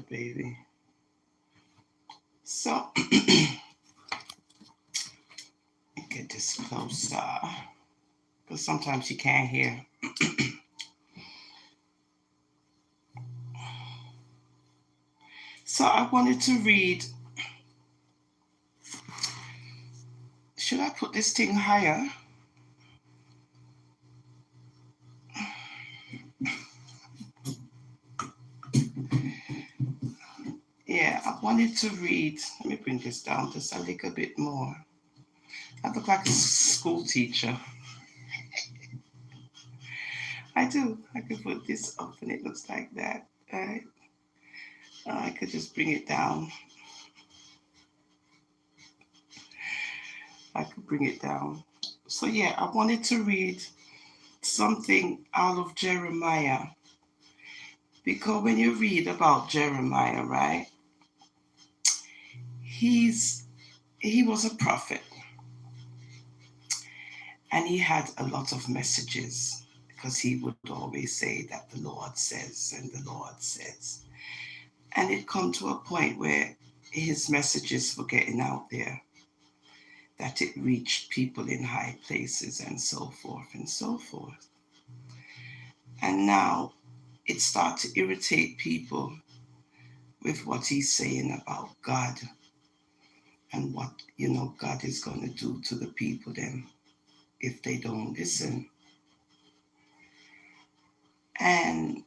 baby. So, get this closer. Because sometimes you can't hear. So, I wanted to read. Should I put this thing higher? Yeah, I wanted to read. Let me bring this down just a little bit more. I look like a school teacher. I do. I could put this up and it looks like that. Right? I could just bring it down. I could bring it down. So, yeah, I wanted to read something out of Jeremiah. Because when you read about Jeremiah, right, he was a prophet and he had a lot of messages because he would always say that the Lord says and the Lord says. And it come to a point where his messages were getting out there, that it reached people in high places and so forth and so forth. And now it starts to irritate people with what he's saying about God and what, God is going to do to the people then if they don't listen. And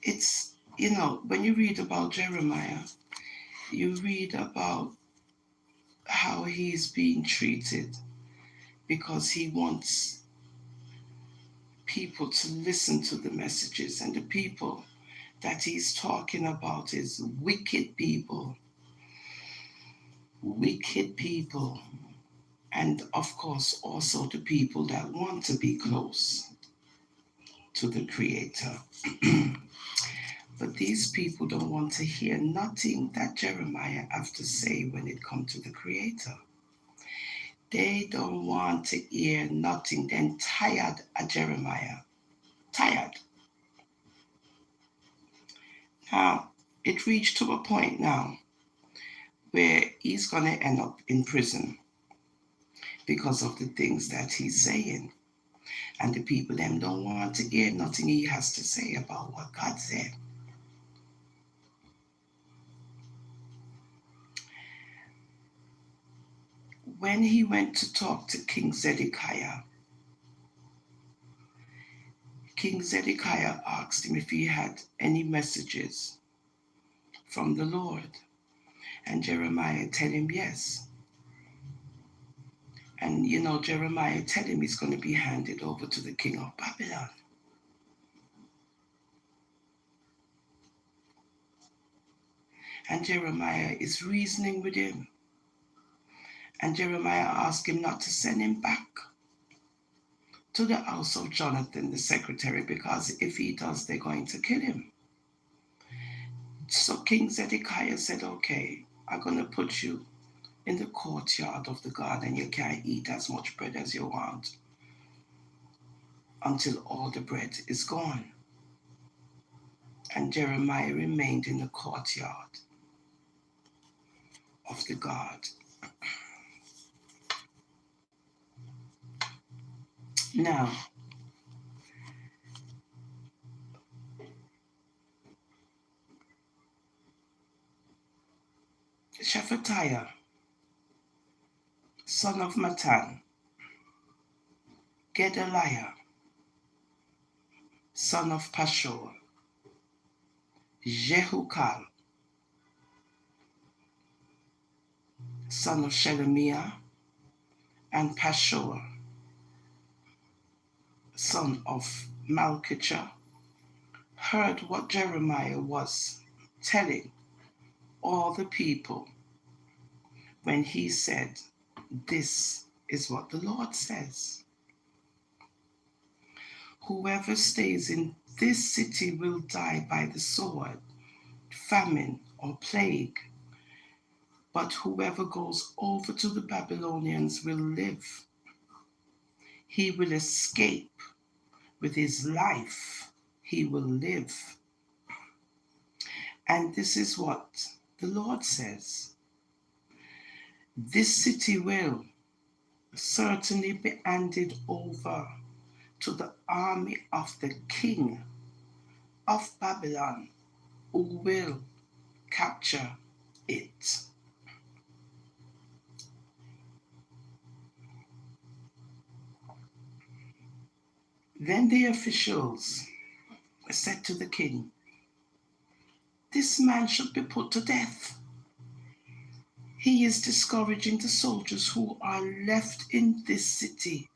it's, when you read about Jeremiah, you read about how he's being treated because he wants people to listen to the messages, and the people that he's talking about is wicked people, and of course also the people that want to be close to the Creator. But these people don't want to hear nothing that Jeremiah have to say when it comes to the Creator. They don't want to hear nothing. They're tired of Jeremiah. Tired. Now, it reached to a point now where he's going to end up in prison because of the things that he's saying. And the people them don't want to hear nothing he has to say about what God said. When he went to talk to King Zedekiah, King Zedekiah asked him if he had any messages from the Lord. And Jeremiah tell him yes. And Jeremiah tell him he's going to be handed over to the king of Babylon. And Jeremiah is reasoning with him. And Jeremiah asked him not to send him back to the house of Jonathan, the secretary, because if he does, they're going to kill him. So King Zedekiah said, okay, I'm going to put you in the courtyard of the garden. You can't eat as much bread as you want until all the bread is gone. And Jeremiah remained in the courtyard of the guard. Now, Shephatiah, son of Matan, Gedaliah, son of Pashur, Jehukal, son of Shelemiah, and Pashur, son of Malchijah, heard what Jeremiah was telling all the people when he said, this is what the Lord says. Whoever stays in this city will die by the sword, famine, or plague. But whoever goes over to the Babylonians will live. He will escape with his life. He will live. And this is what the Lord says. This city will certainly be handed over to the army of the king of Babylon, who will capture it. Then the officials said to the king, "This man should be put to death. He is discouraging the soldiers who are left in this city,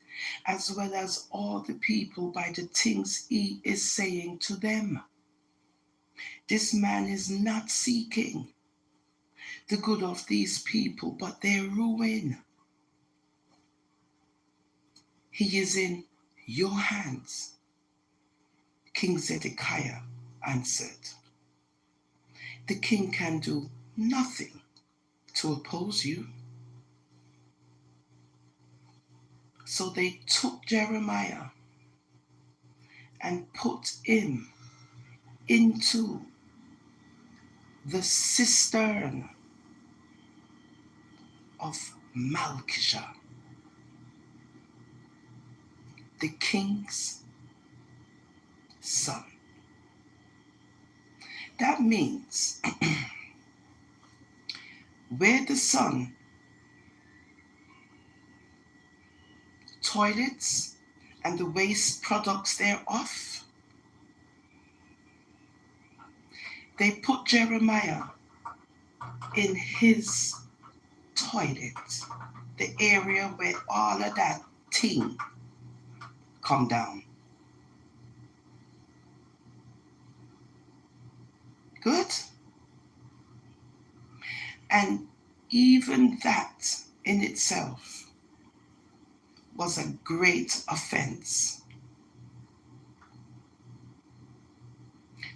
as well as all the people by the things he is saying to them. This man is not seeking the good of these people, but their ruin. He is in your hands." King Zedekiah answered, "The king can do nothing to oppose you." So they took Jeremiah and put him into the cistern of Malchishah, the king's son. That means where the son toilets and the waste products thereof, they put Jeremiah in his toilet, the area where all of that thing come down. Good? And even that in itself was a great offense.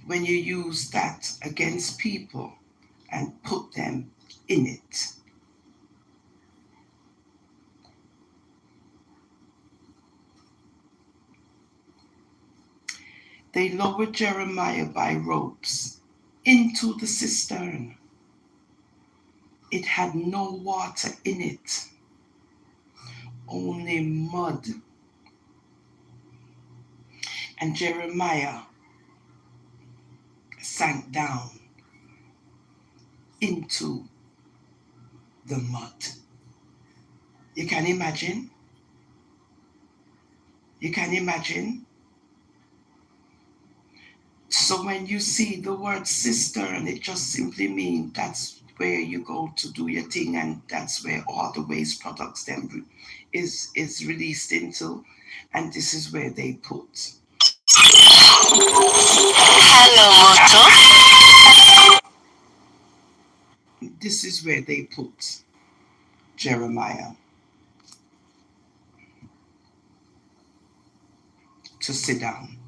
When you use that against people and put them in it. They lowered Jeremiah by ropes into the cistern. It had no water in it, only mud. And Jeremiah sank down into the mud. You can imagine? You can imagine? So when you see the word cistern, it just simply means that's where you go to do your thing, and that's where all the waste products then is released into, and this is where they put. Hello, Moto. This is where they put Jeremiah to sit down.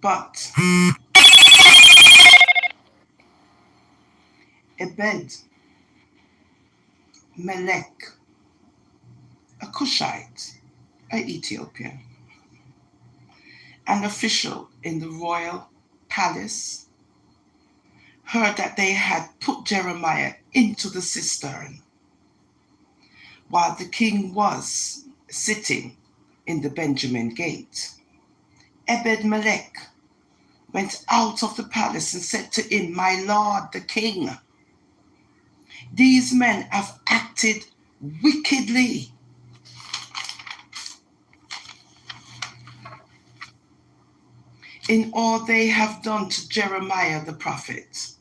But Ebed Melech, a Cushite, an Ethiopian, an official in the royal palace, heard that they had put Jeremiah into the cistern while the king was sitting in the Benjamin gate. Ebed Melech went out of the palace and said to him, "My lord, the king, these men have acted wickedly. In all they have done to Jeremiah the prophet.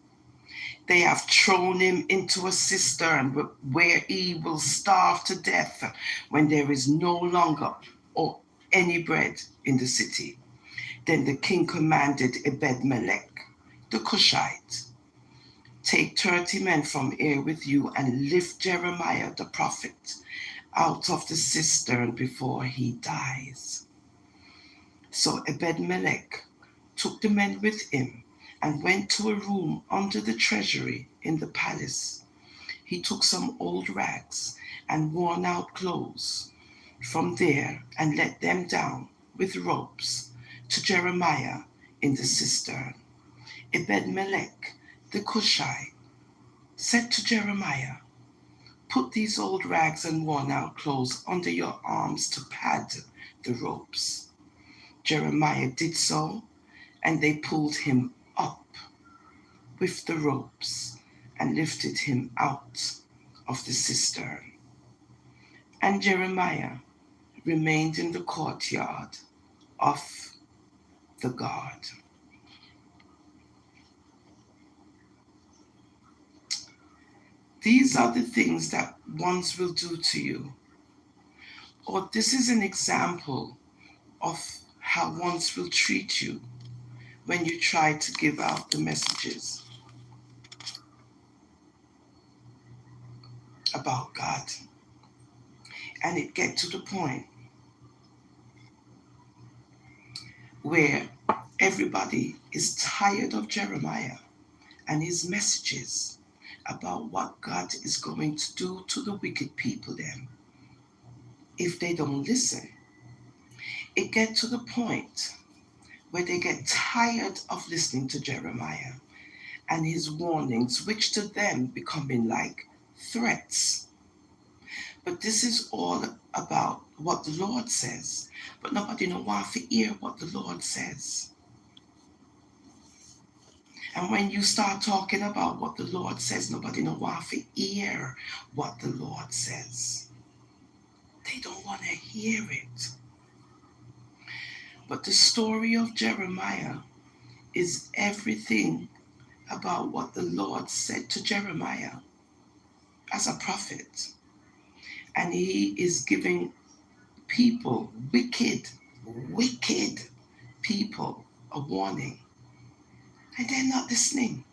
They have thrown him into a cistern where he will starve to death when there is no longer or any bread in the city." Then the king commanded Ebed Melech, the Cushite, "Take 30 men from here with you and lift Jeremiah the prophet out of the cistern before he dies." So Ebed Melech took the men with him and went to a room under the treasury in the palace. he took some old rags and worn out clothes from there and let them down with ropes to Jeremiah in the cistern. Ebed-melech the Cushite said to Jeremiah, "Put these old rags and worn out clothes under your arms to pad the ropes." Jeremiah did so, and they pulled him up with the ropes and lifted him out of the cistern. And Jeremiah remained in the courtyard of the guard. These are the things that ones will do to you. Or this is an example of how ones will treat you when you try to give out the messages about God. And it get to the point where everybody is tired of Jeremiah and his messages about what God is going to do to the wicked people then if they don't listen. It get to the point where they get tired of listening to Jeremiah and his warnings, which to them becoming like threats. But this is all about what the Lord says. But nobody know want to hear what the Lord says. And when you start talking about what the Lord says, nobody know want to hear what the Lord says. They don't want to hear it. But the story of Jeremiah is everything about what the Lord said to Jeremiah as a prophet. And he is giving people, wicked people, a warning. And they're not listening.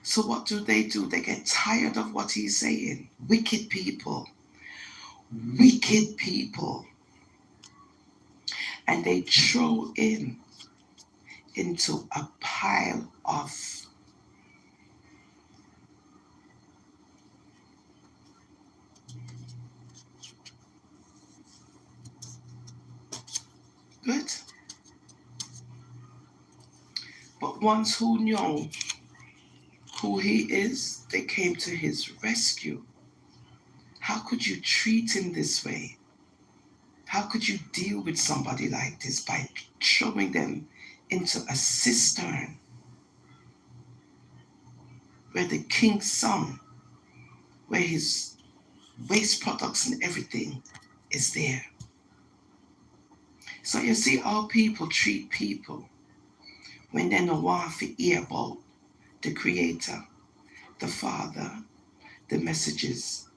So what do? They get tired of what he's saying. Wicked people. And they throw him into a pile of good. But ones who know who he is, they came to his rescue. How could you treat him this way? How could you deal with somebody like this by throwing them into a cistern where the king's son, where his waste products and everything is there? So you see how people treat people when they don't want to hear about the Creator, the Father, the messages.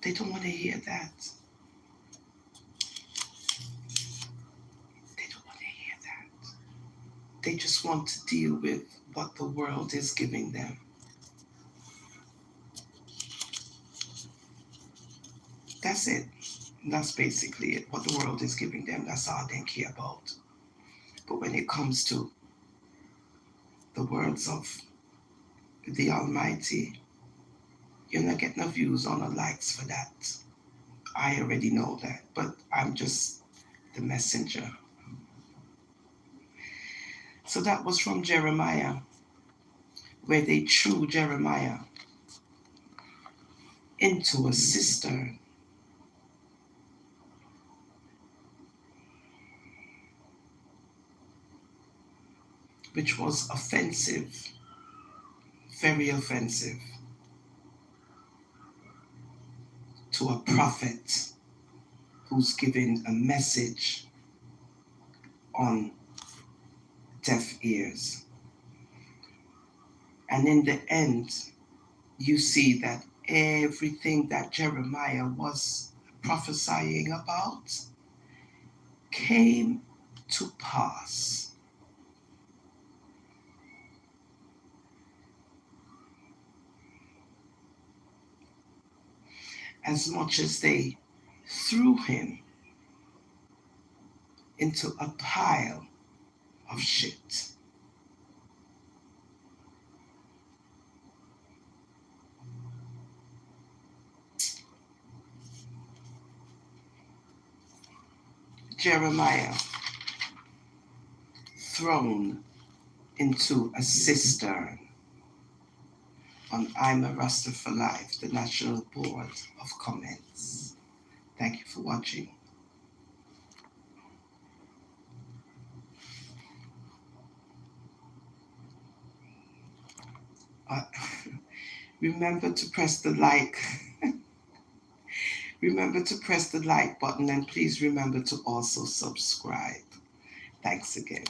They don't want to hear that. They don't want to hear that. They just want to deal with what the world is giving them. That's it. That's basically it. What the world is giving them, that's all they care about. But when it comes to the words of the Almighty, you're not getting no views or no likes for that. I already know that, but I'm just the messenger. So that was from Jeremiah, where they threw Jeremiah into a cistern. Which was offensive, very offensive to a prophet who's giving a message on deaf ears. And in the end, you see that everything that Jeremiah was prophesying about came to pass. As much as they threw him into a pile of shit. Jeremiah thrown into a cistern on I'm a Rasta for Life, the National Board of Comments. Thank you for watching. Remember to press the like. Remember to press the like button, and please remember to also subscribe. Thanks again.